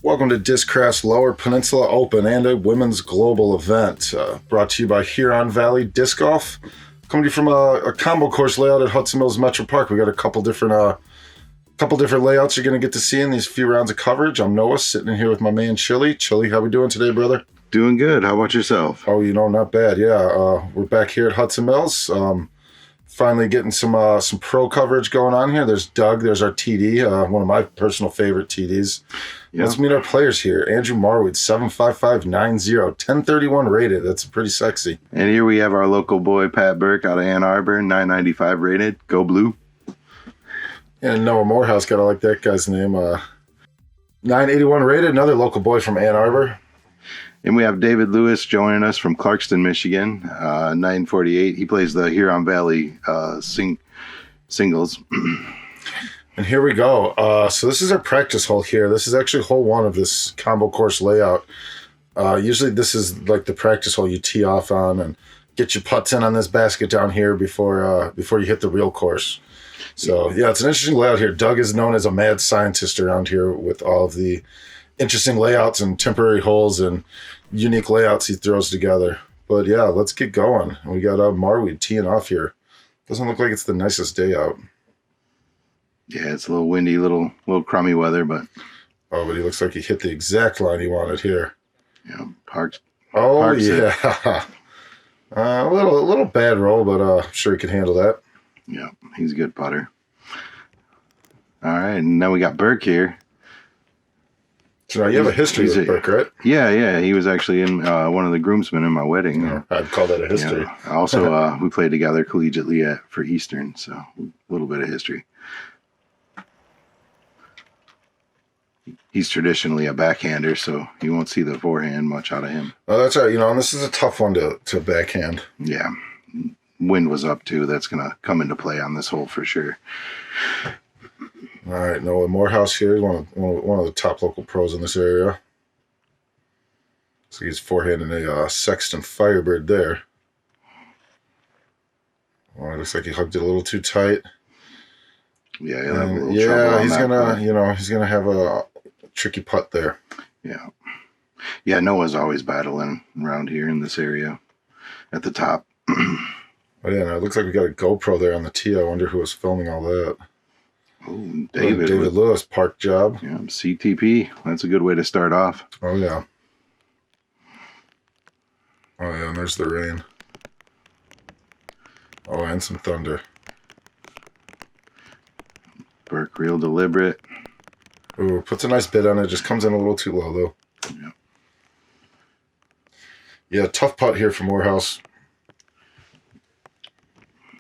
Welcome to Discraft's Lower Peninsula Open and a women's global event, brought to you by Huron Valley Disc Golf. Coming to you from a combo course layout at Hudson Mills Metro Park. We got a couple different layouts you're going to get to see in these few rounds of coverage. I'm Noah, sitting in here with my man Chili. Chili, how we doing today, brother? Doing good. How about yourself? Oh, not bad. Yeah, we're back here at Hudson Mills. Finally getting some pro coverage going on here. There's Doug. There's our TD, one of my personal favorite TDs. Yep. Let's meet our players here. Andrew Marwede, 75590, 1031 rated. That's pretty sexy. And here we have our local boy, Pat Burke, out of Ann Arbor, 995 rated. Go Blue. And Noah Moorehouse, gotta like that guy's name. 981 rated, another local boy from Ann Arbor. And we have David Lewis joining us from Clarkston, Michigan, 948. He plays the Huron Valley singles. And here we go. So this is our practice hole here. This is actually hole one of this combo course layout. Usually this is like the practice hole you tee off on and get your putts in on this basket down here before you hit the real course. So yeah, it's an interesting layout here. Doug is known as a mad scientist around here with all of the interesting layouts and temporary holes and unique layouts he throws together. But yeah, let's get going. We got Marwede teeing off here. Doesn't look like it's the nicest day out. Yeah, it's a little windy, little crummy weather, but he looks like he hit the exact line he wanted here. Yeah, parks. Parks yeah. A little bad roll, but I'm sure he can handle that. Yeah, he's a good putter. All right, and now we got Burke here. So now you have a history with Burke, right? Yeah. He was actually in one of the groomsmen in my wedding. Yeah, I'd call that a history. Yeah. Also, we played together collegiately for Eastern, so a little bit of history. He's traditionally a backhander, so you won't see the forehand much out of him. Oh, that's right. And this is a tough one to backhand. Yeah. Wind was up, too. That's going to come into play on this hole for sure. All right, Noah Moorehouse here is one of the top local pros in this area. So he's forehanding a Sexton Firebird there. Well, it looks like he hugged it a little too tight. Yeah, he's gonna have a tricky putt there. Yeah. Noah's always battling around here in this area at the top. Oh yeah, it looks like we got a GoPro there on the tee. I wonder who was filming all that. Oh, David Lewis, park job. Yeah, CTP. That's a good way to start off. Oh yeah, and there's the rain. Oh, and some thunder. Burke real deliberate. Ooh, puts a nice bit on it. Just comes in a little too low though. Yeah, tough putt here for Moorehouse.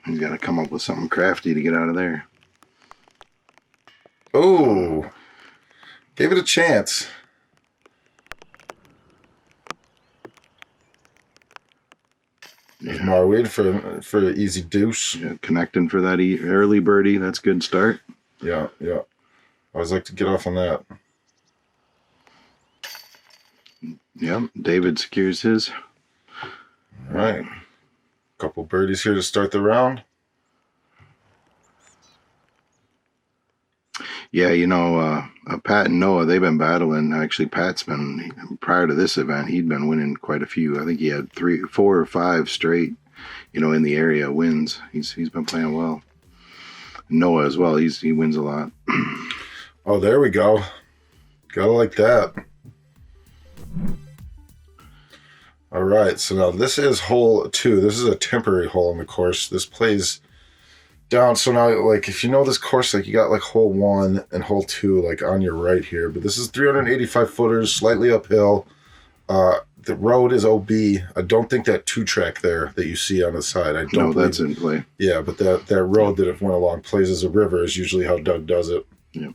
He's got to come up with something crafty to get out of there. Oh, gave it a chance. There's Marwede for an easy deuce. Yeah, connecting for that early birdie. That's a good start. Yeah. I always like to get off on that. Yep, David secures his. All right. Couple birdies here to start the round. Yeah, Pat and Noah, they've been battling. Actually, Pat's been, prior to this event, he'd been winning quite a few. I think he had 3, 4, or 5 straight, in the area wins. He's been playing well. Noah as well, he wins a lot. Oh, there we go. Gotta like that. All right, so now this is hole 2. This is a temporary hole in the course. This plays down. So now, if you know this course, you got hole 1 and hole 2 on your right here. But this is 385 footers, slightly uphill. The road is OB. I don't think that 2-track there that you see on the side. That's in play. Yeah, but that road that it went along plays as a river is usually how Doug does it. Yep.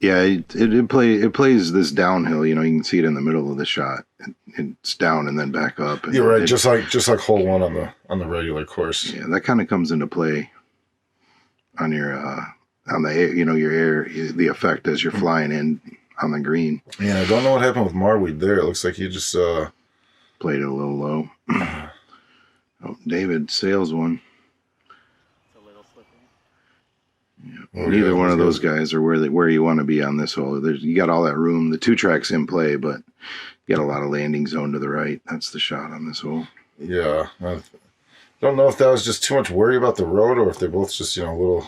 Yeah, it plays this downhill. You can see it in the middle of the shot. It's down and then back up. And you're right, just like hole 1 on the regular course. Yeah, that kind of comes into play on your your air, the effect as you're flying in on the green. Yeah, I don't know what happened with Marwede there. It looks like he just played it a little low. David sails one. It's a little slippery. Neither one of those guys are where you want to be on this hole. You got all that room. The 2-track's in play, but you got a lot of landing zone to the right. That's the shot on this hole. Yeah. I don't know if that was just too much worry about the road or if they're both just, a little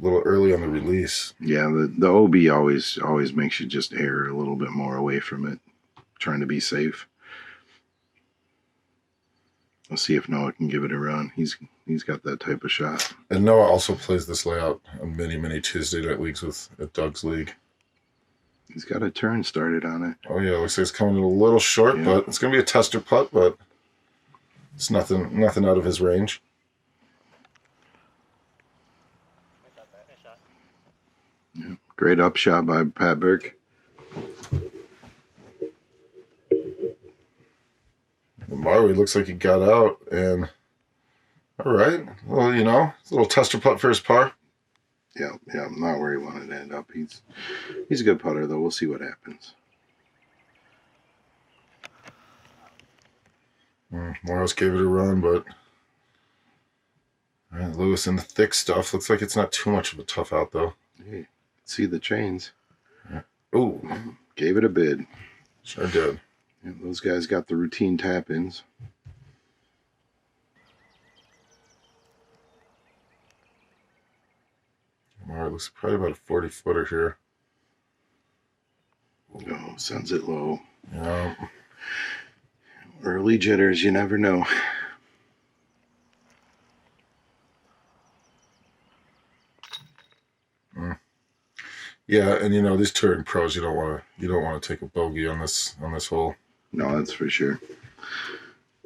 early on the release. Yeah, the OB always makes you just err a little bit more away from it, trying to be safe. We'll see if Noah can give it a run. He's got that type of shot. And Noah also plays this layout on many Tuesday night leagues at Doug's league. He's got a turn started on it. Oh yeah, looks like it's coming in a little short, but it's gonna be a tester putt, but it's nothing out of his range. Yeah, great upshot by Pat Burke. Marwede looks like he got out, and all right. Well, it's a little tester putt for his par. Yeah, not where he wanted to end up. He's a good putter, though. We'll see what happens. Moorehouse gave it a run, but Lewis in the thick stuff. Looks like it's not too much of a tough out, though. Hey, see the chains. Yeah. Oh, gave it a bid. Sure did. Yeah, those guys got the routine tap-ins. Alright, looks probably about a 40-footer here. Oh, sends it low. Yeah. Early jitters, you never know. Yeah, and these touring pros, you don't want to take a bogey on this hole. No, that's for sure.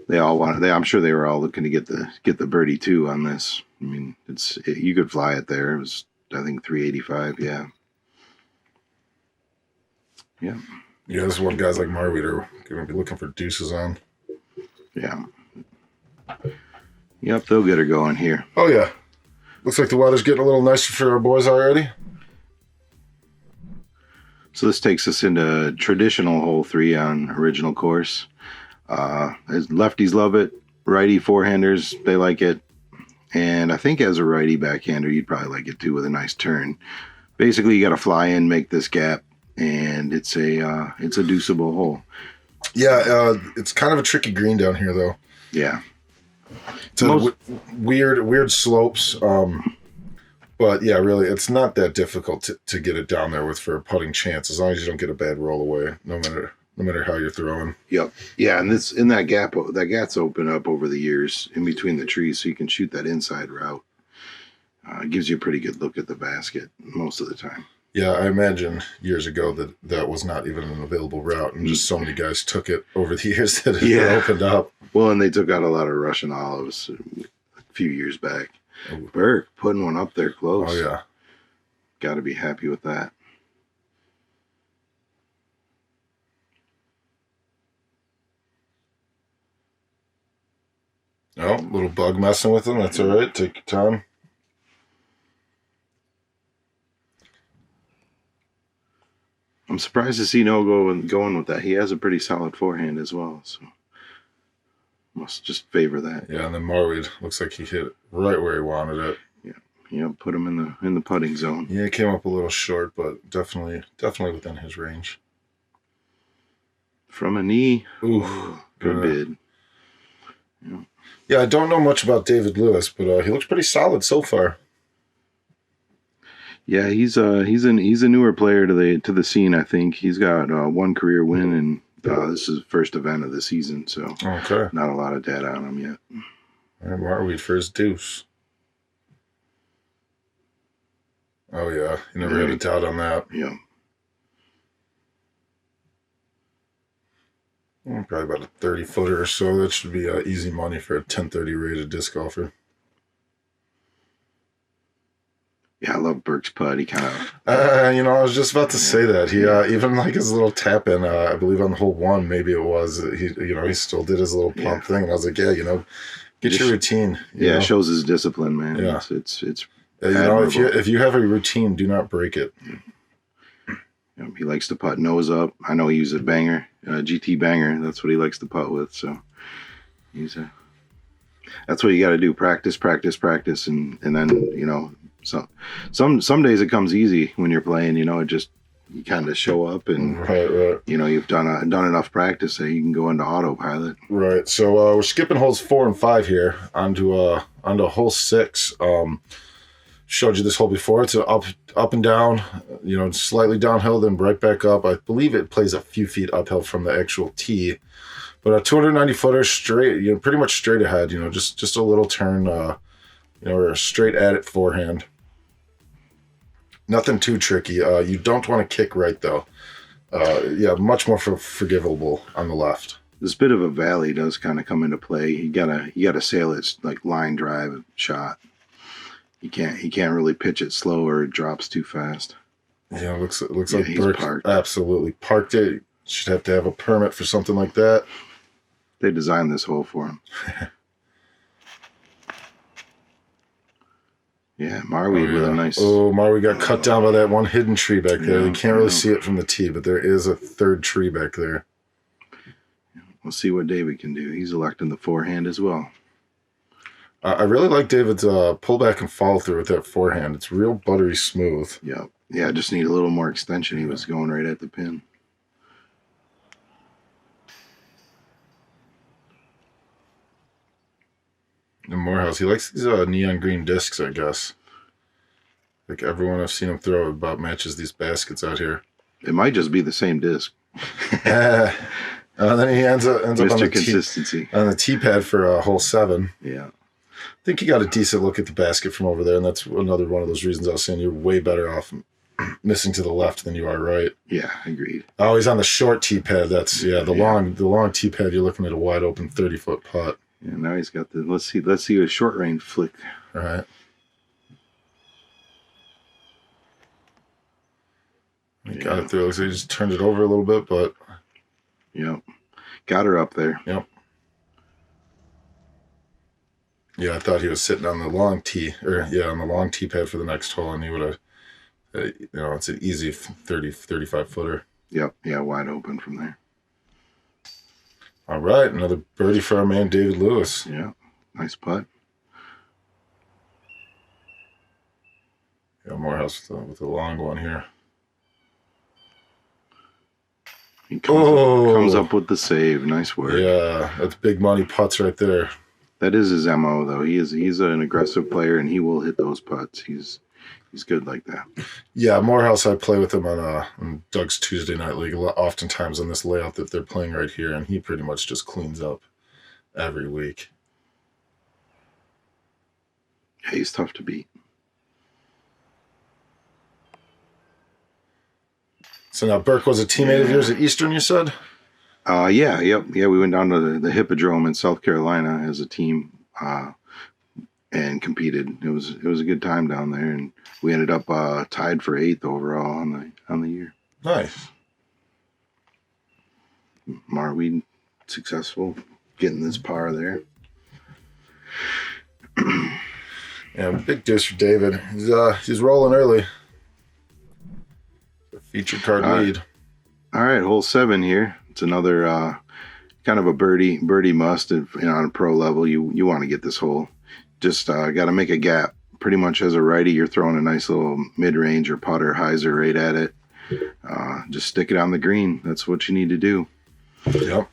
I'm sure they were all looking to get the birdie too on this. I mean, you could fly it there. It was, I think, 385. Yeah. Yeah, this is what guys like Marwede are going to be looking for deuces on. Yeah. Yep, they'll get her going here. Oh, yeah. Looks like the weather's getting a little nicer for our boys already. So this takes us into traditional hole 3 on original course. Lefties love it. Righty forehanders, they like it. And I think as a righty backhander, you'd probably like it too with a nice turn. Basically, you got to fly in, make this gap, and it's a deuceable hole. Yeah, it's kind of a tricky green down here, though. Yeah. It's weird slopes. But yeah, really, it's not that difficult to get it down there for a putting chance, as long as you don't get a bad roll away, no matter how you're throwing. Yep. Yeah, and that gap's open up over the years in between the trees, so you can shoot that inside route. It gives you a pretty good look at the basket most of the time. Yeah, I imagine years ago that was not even an available route, and just so many guys took it over the years that it opened up. Well, and they took out a lot of Russian olives a few years back. Burke putting one up there close. Oh, yeah. Got to be happy with that. Oh, little bug messing with him. That's all right. Take your time. I'm surprised to see Noah going with that. He has a pretty solid forehand as well, so must just favor that. Yeah, and then Marwede looks like he hit it right where he wanted it. Yeah, put him in the putting zone. Yeah, it came up a little short, but definitely within his range. From a knee. Ooh, good bid. Yeah, I don't know much about David Lewis, but he looks pretty solid so far. Yeah, he's a newer player to the scene. I think he's got one career win, and this is the first event of the season, so not a lot of data on him yet. And Marwede for his deuce. Oh yeah, you never had a doubt on that. Yeah. Probably about a 30-footer or so. That should be easy money for a 1030 rated disc golfer. Yeah, I love Burke's putt. He kind of... I was just about to say that. He even like his little tap in, I believe on hole 1, maybe it was, he still did his little pump thing. And I was like, yeah, get your routine. It shows his discipline, man. Yeah. It's if you have a routine, do not break it. He likes to putt nose up. I know he uses a banger, GT banger. That's what he likes to putt with. So that's what you got to do. Practice, and then, So some days it comes easy when you're playing. It just you kind of show up and Right. you've done enough practice that you can go into autopilot. Right. So we're skipping holes 4 and 5 here onto hole 6. Showed you this hole before. It's up and down, slightly downhill, then right back up. I believe it plays a few feet uphill from the actual tee. But a 290 footer straight, pretty much straight ahead, just a little turn, or straight at it forehand. Nothing too tricky. You don't want to kick right though. Much more forgivable on the left. This bit of a valley does kind of come into play. You gotta sail it like line drive shot. You can't really pitch it slow or it drops too fast. Yeah, it looks like Burke absolutely parked it. Should have to have a permit for something like that. They designed this hole for him. Yeah, Marwede with a nice... Oh, Marwede got cut down by that one hidden tree back there. You can't really see it from the tee, but there is a third tree back there. We'll see what David can do. He's electing the forehand as well. I really like David's pullback and follow through with that forehand. It's real buttery smooth. Yeah, just need a little more extension. He was going right at the pin. And Moorehouse, he likes these neon green discs, I guess. Like everyone I've seen him throw about matches these baskets out here. It might just be the same disc. And then he ends up Mr. Consistency on the tee pad for hole 7. Yeah. I think you got a decent look at the basket from over there, and that's another one of those reasons I was saying you're way better off missing to the left than you are right. Yeah, agreed. Oh, he's on the short tee pad. That's the long tee pad. You're looking at a wide open 30-foot putt. Yeah, now he's got the let's see a short range flick. All right. He got it through. Looks like he just turned it over a little bit, but got her up there. Yep. Yeah, I thought he was sitting on the long tee, on the long tee pad for the next hole, and he would have, it's an easy 35 footer. Yep, yeah, wide open from there. All right, another birdie for our man David Lewis. Yeah, nice putt. Yeah, Moorehouse with a long one here. He comes up with the save. Nice work. Yeah, that's big money putts right there. That is his MO, though. He's an aggressive player, and he will hit those putts. He's good like that. Yeah, Moorehouse, I play with him on Doug's Tuesday Night League oftentimes on this layout that they're playing right here, and he pretty much just cleans up every week. Yeah, he's tough to beat. So now Burke was a teammate of yours at Eastern, you said? Yeah, we went down to the Hippodrome in South Carolina as a team and competed. It was a good time down there, and we ended up tied for 8th overall on the year. Nice. Marwede successful getting this par there. Yeah, big deuce for David. He's rolling early. Featured card lead. All right, hole 7 here. It's another kind of a birdie must. On a pro level, you want to get this hole. Just got to make a gap. Pretty much as a righty, you're throwing a nice little mid-range or putter hyzer right at it. Just stick it on the green. That's what you need to do. Yep.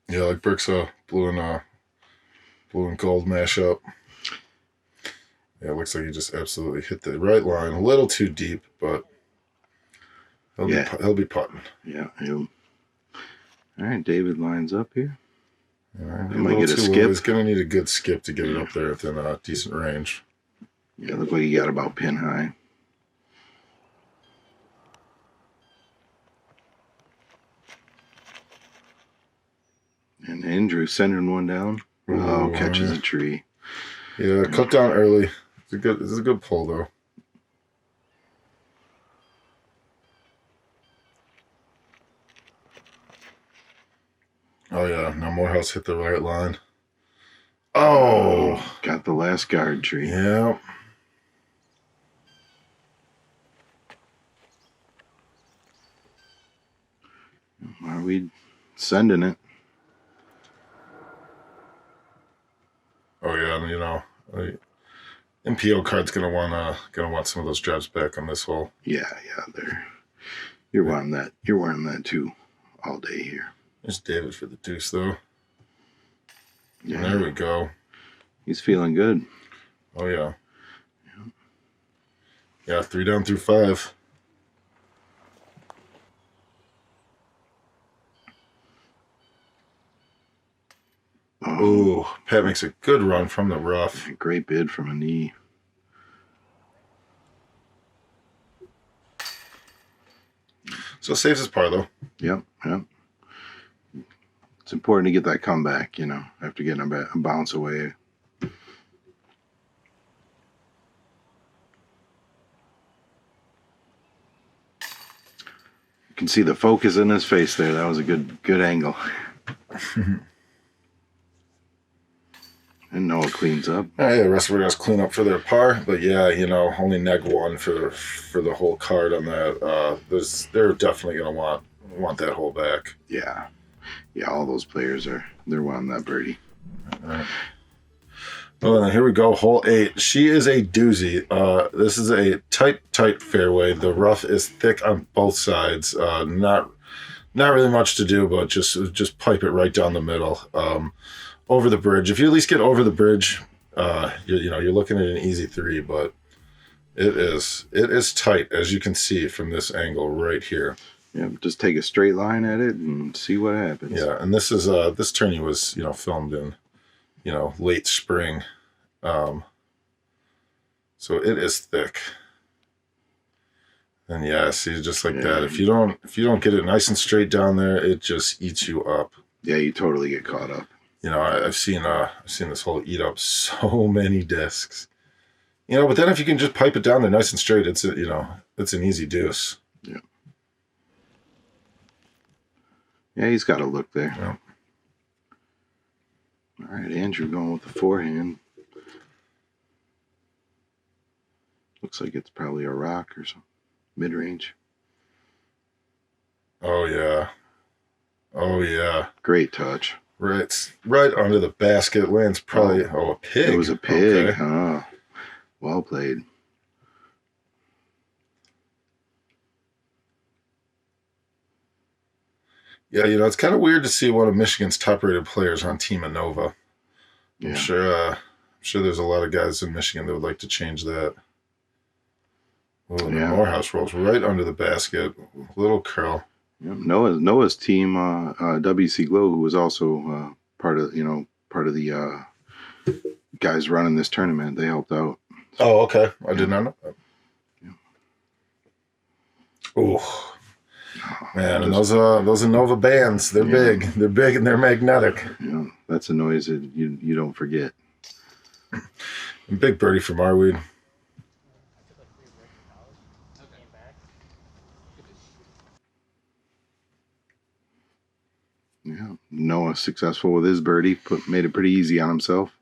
Yeah, like Burke's blue and gold mashup. Yeah, it looks like he just absolutely hit the right line. A little too deep, but he'll be putting. Yeah, he'll. All right, David lines up here. All right, he might get a skip. He's going to need a good skip to get it up there within a decent range. Yeah, look like he got about pin high. And Andrew sending one down. Oh, catches a tree. Yeah, cut down early. It's a good pull though. Oh yeah, now Moorehouse hit the right line. Oh, got the last guard tree. Yeah. Marwede sending it. Oh yeah, and MPO card's gonna want some of those drives back on this hole. Yeah, you're wanting that. You're wearing that too, all day here. There's David for the deuce though. Yeah, there we go. He's feeling good. Oh yeah. Yeah, 3 down through 5. Ooh, Pat makes a good run from the rough. Great bid from a knee. So it saves his par, though. Yep. It's important to get that comeback, after getting a bounce away. You can see the focus in his face there. That was a good angle. And Noah cleans up. Yeah, the rest of the guys clean up for their par, but yeah, only -1 for the whole card on that. They're definitely gonna want that hole back. Yeah, all those players they're wanting that birdie. All right. Well, then here we go, hole 8. She is a doozy. This is a tight fairway. The rough is thick on both sides. Not really much to do, but just pipe it right down the middle. Over the bridge. If you at least get over the bridge, you're looking at an easy 3, but it is tight, as you can see from this angle right here. Yeah, just take a straight line at it and see what happens. Yeah, and this is this tourney was filmed in late spring, so it is thick. And yeah, see, just like that. If you don't get it nice and straight down there, it just eats you up. Yeah, you totally get caught up. I've seen this hole eat up so many discs. But then if you can just pipe it down there nice and straight, it's an easy deuce. Yeah. Yeah, he's got a look there. Yeah. All right, Andrew going with the forehand. Looks like it's probably a rock or some mid-range. Oh yeah. Great touch. Right under the basket. Lands probably a pig. It was a pig. Okay. Oh, well played. Yeah, it's kind of weird to see one of Michigan's top-rated players on Team Innova. Yeah. I'm sure there's a lot of guys in Michigan that would like to change that. Oh, and the Morehouse rolls right under the basket. Little curl. Yeah. Noah's team, WC Glow, who was also part of the guys running this tournament, they helped out. Oh, okay. I did not know that. Yeah. Oh, man, and those Innova bands, they're big. They're big and they're magnetic. Yeah, that's a noise that you don't forget. Big birdie for Marwede. Yeah, Noah successful with his birdie, made it pretty easy on himself.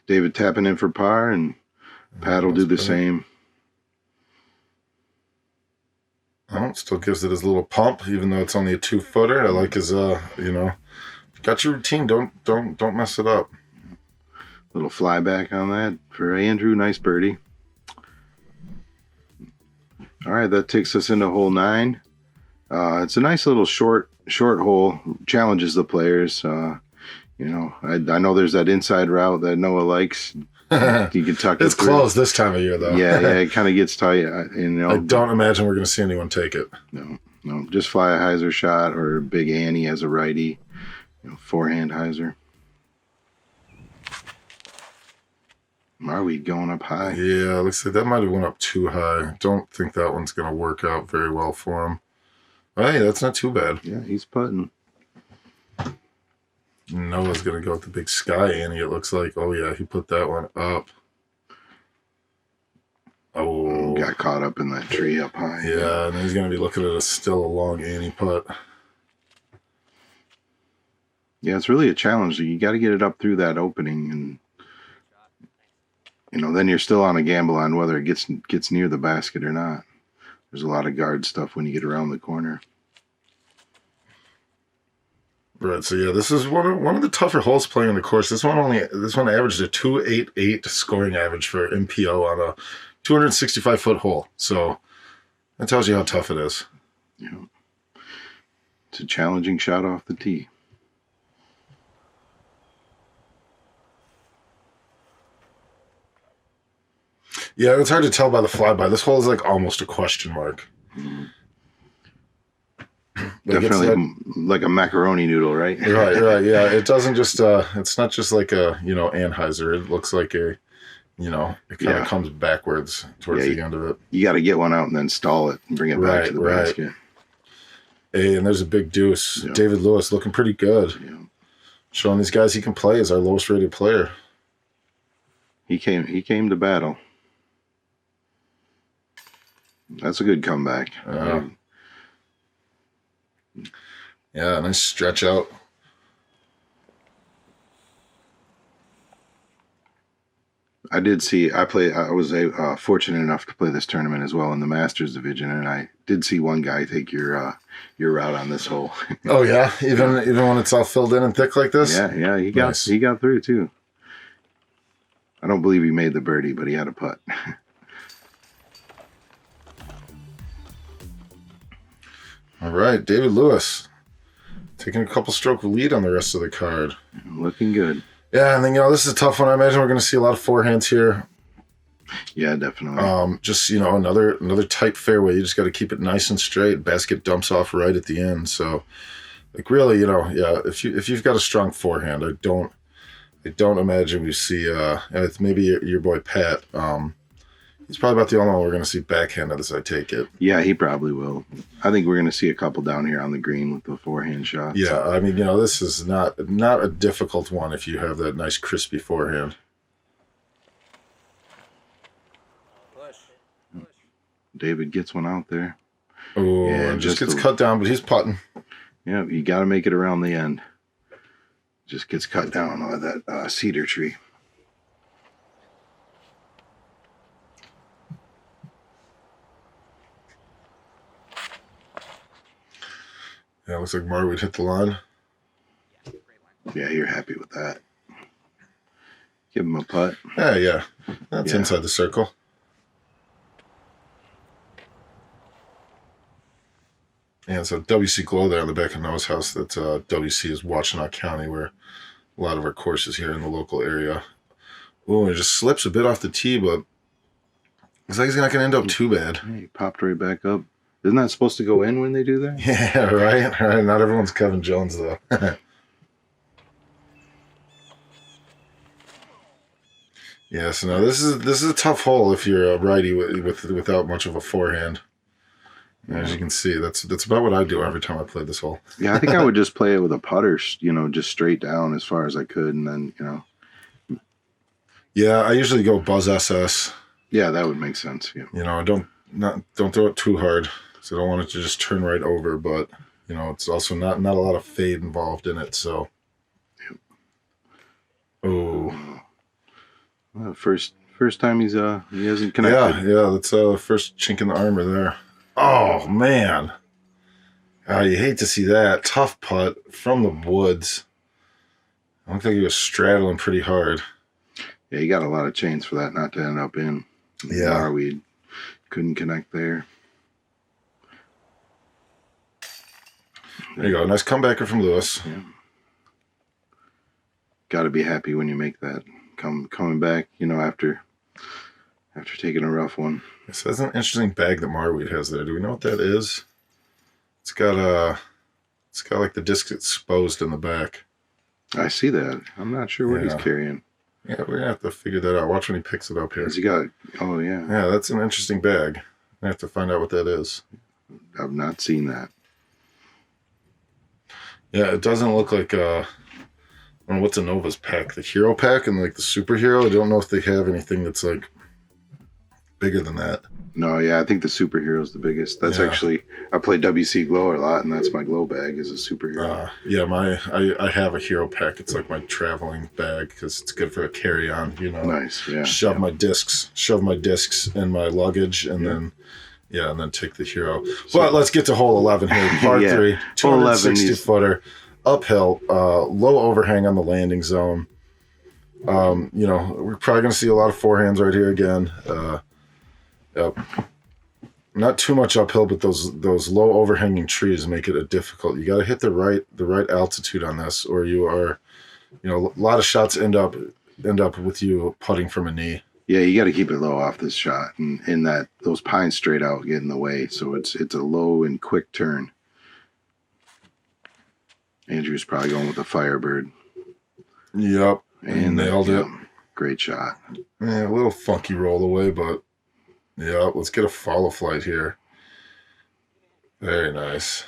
David tapping in for par, and Pat will do the same. Still gives it his little pump, even though it's only a 2-footer. I like his, got your routine. Don't mess it up. Little fly back on that for Andrew. Nice birdie. All right, that takes us into hole 9. It's a nice little short hole. Challenges the players. I know there's that inside route that Noah likes. You can tuck it. It's closed this time of year, though. Yeah, it kind of gets tight. I don't imagine we're going to see anyone take it. No, just fly a hyzer shot or Big Annie as a righty. Forehand hyzer. Marwede going up high. Yeah, looks like that might have went up too high. Don't think that one's going to work out very well for him. Hey, that's not too bad. Yeah, he's putting. Noah's going to go with the big sky Annie, it looks like. Oh, yeah, he put that one up. Oh. Got caught up in that tree up high. Yeah, and he's going to be looking at still a long Annie putt. Yeah, it's really a challenge. You got to get it up through that opening, and then you're still on a gamble on whether it gets near the basket or not. There's a lot of guard stuff when you get around the corner. Right, so yeah, this is one of the tougher holes playing on the course. This one averaged a 288 scoring average for MPO on a 265-foot hole. So that tells you how tough it is. Yeah. It's a challenging shot off the tee. Yeah, it's hard to tell by the flyby. This hole is like almost a question mark. Mm-hmm. Definitely like a macaroni noodle, right? Right. Yeah, it doesn't just. It's not just like a Anheuser. It looks like a, it kind of comes backwards towards the end of it. You got to get one out and then stall it and bring it back to the basket. Hey, and there's a big deuce. Yeah. David Lewis looking pretty good. Yeah. Showing these guys he can play as our lowest rated player. He came to battle. That's a good comeback. Yeah, nice stretch out. I was fortunate enough to play this tournament as well in the Masters division, and I did see one guy take your route on this hole. Oh yeah, even when it's all filled in and thick like this. Yeah, he got through too. I don't believe he made the birdie, but he had a putt. All right, David Lewis taking a couple stroke lead on the rest of the card. Looking good. Yeah, and then this is a tough one. I imagine we're going to see a lot of forehands here. Yeah, definitely. Just another tight fairway. You just got to keep it nice and straight. Basket dumps off right at the end. So, like really, if you've got a strong forehand, I don't imagine we see. It's maybe your boy Pat. He's probably about the only one we're going to see backhanded as I take it. Yeah, he probably will. I think we're going to see a couple down here on the green with the forehand shots. Yeah, I mean, this is not a difficult one if you have that nice crispy forehand. David gets one out there. Oh, and just gets cut down, but he's putting. Yeah, you got to make it around the end. Just gets cut down on that cedar tree. Yeah, looks like Marwede hit the line. Yeah, you're happy with that. Give him a putt. Yeah. That's inside the circle. Yeah, so WC Glow there on the back of Noah's house. That WC is Washtenaw County, where a lot of our courses here in the local area. Oh, it just slips a bit off the tee, but looks like he's not going to end up too bad. Yeah, he popped right back up. Isn't that supposed to go in when they do that? Yeah, right. Not everyone's Kevin Jones, though. Yeah, so now this is a tough hole if you're a righty without much of a forehand. As you can see, that's about what I do every time I play this hole. Yeah, I think I would just play it with a putter, just straight down as far as I could, and then, Yeah, I usually go Buzz SS. Yeah, that would make sense. Yeah. I don't throw it too hard, so I don't want it to just turn right over. But it's also not a lot of fade involved in it. So, oh, first time he hasn't connected. Yeah, that's first chink in the armor there. Oh man, you hate to see that tough putt from the woods. I looked like he was straddling pretty hard. Yeah, he got a lot of chains for that not to end up in. Yeah, Marwede couldn't connect there. There you go. Nice comebacker from Lewis. Yeah. Got to be happy when you make that. Coming back, after taking a rough one. So that's an interesting bag that Marwede has there. Do we know what that is? It's got like the disc exposed in the back. I see that. I'm not sure what he's carrying. Yeah, we're gonna have to figure that out. Watch when he picks it up here. Has he got? Oh yeah. Yeah, that's an interesting bag. I have to find out what that is. I've not seen that. Yeah, it doesn't look like I don't know what's a Nova's pack. The Hero pack and like the Superhero. I don't know if they have anything that's like bigger than that. No, yeah, I think the Superhero is the biggest. That's actually, I play WC Glow a lot, and that's my glow bag is a Superhero. I have a Hero pack. It's like my traveling bag because it's good for a carry-on. Nice, yeah. Shove my discs in my luggage, and then Yeah, and then take the hero. But let's get to hole 11 here. Par Yeah. 3, Hole 11 260-footer, uphill, low overhang on the landing zone. We're probably going to see a lot of forehands right here again. Yep. Not too much uphill, but those low overhanging trees make it difficult. You got to hit the right altitude on this, or you are, a lot of shots end up with you putting from a knee. Yeah, you got to keep it low off this shot, and in that those pines straight out get in the way, so it's a low and quick turn. Andrew's probably going with the Firebird. Yep, and nailed it. Great shot. Yeah, a little funky roll away, but yeah, let's get a follow flight here. Very nice.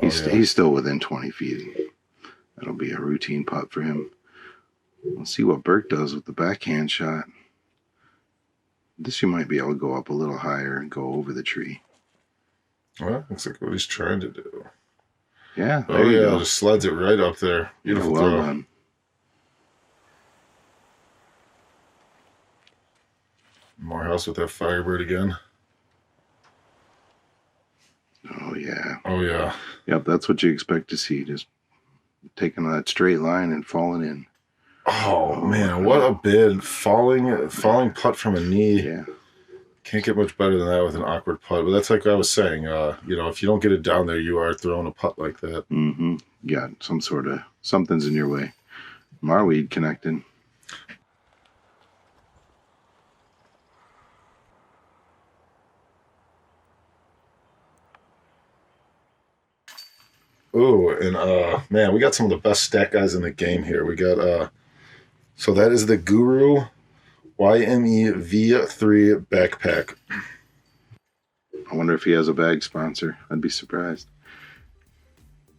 Yeah. He's still within 20 feet. That'll be a routine putt for him. Let's see what Burke does with the backhand shot. This you might be able to go up a little higher and go over the tree. Well, looks like what he's trying to do. Yeah. There you go. Just slides it right up there. Beautiful well throw. Done. Morehouse with that Firebird again. Oh yeah. Oh yeah. Yep, that's what you expect to see. Just taking that straight line and falling in. Oh man, what a bid. Falling putt from a knee. Yeah. Can't get much better than that with an awkward putt. But that's like I was saying, if you don't get it down there, you are throwing a putt like that. Mm-hmm. Yeah, something's in your way. Marwede connected. Ooh, and man, we got some of the best stat guys in the game here. We got so that is the Guru YME V3 backpack. I wonder if he has a bag sponsor. I'd be surprised.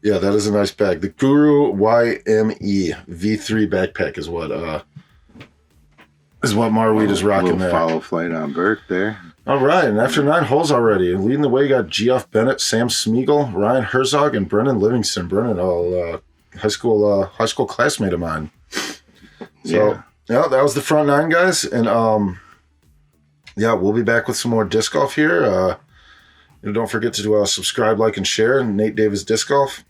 Yeah, that is a nice bag. The Guru YME V3 backpack is what Marwede is rocking there. Follow flight on Burke there. All right, and after 9 holes already, leading the way, you got Geoff Bennett, Sam Smeagol, Ryan Herzog, and Brennan Livingston. Brennan, high school classmate of mine. So yeah, that was the front 9, guys, and we'll be back with some more disc golf here. Don't forget to subscribe, like, and share. Nate Davis Disc Golf.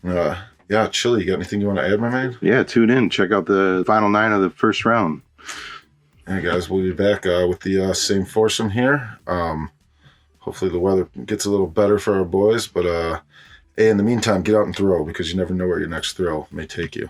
Chili, you got anything you want to add, my man? Yeah, tune in. Check out the final 9 of the first round. Hey guys, we'll be back with the same foursome here. Hopefully the weather gets a little better for our boys, but in the meantime, get out and throw, because you never know where your next throw may take you.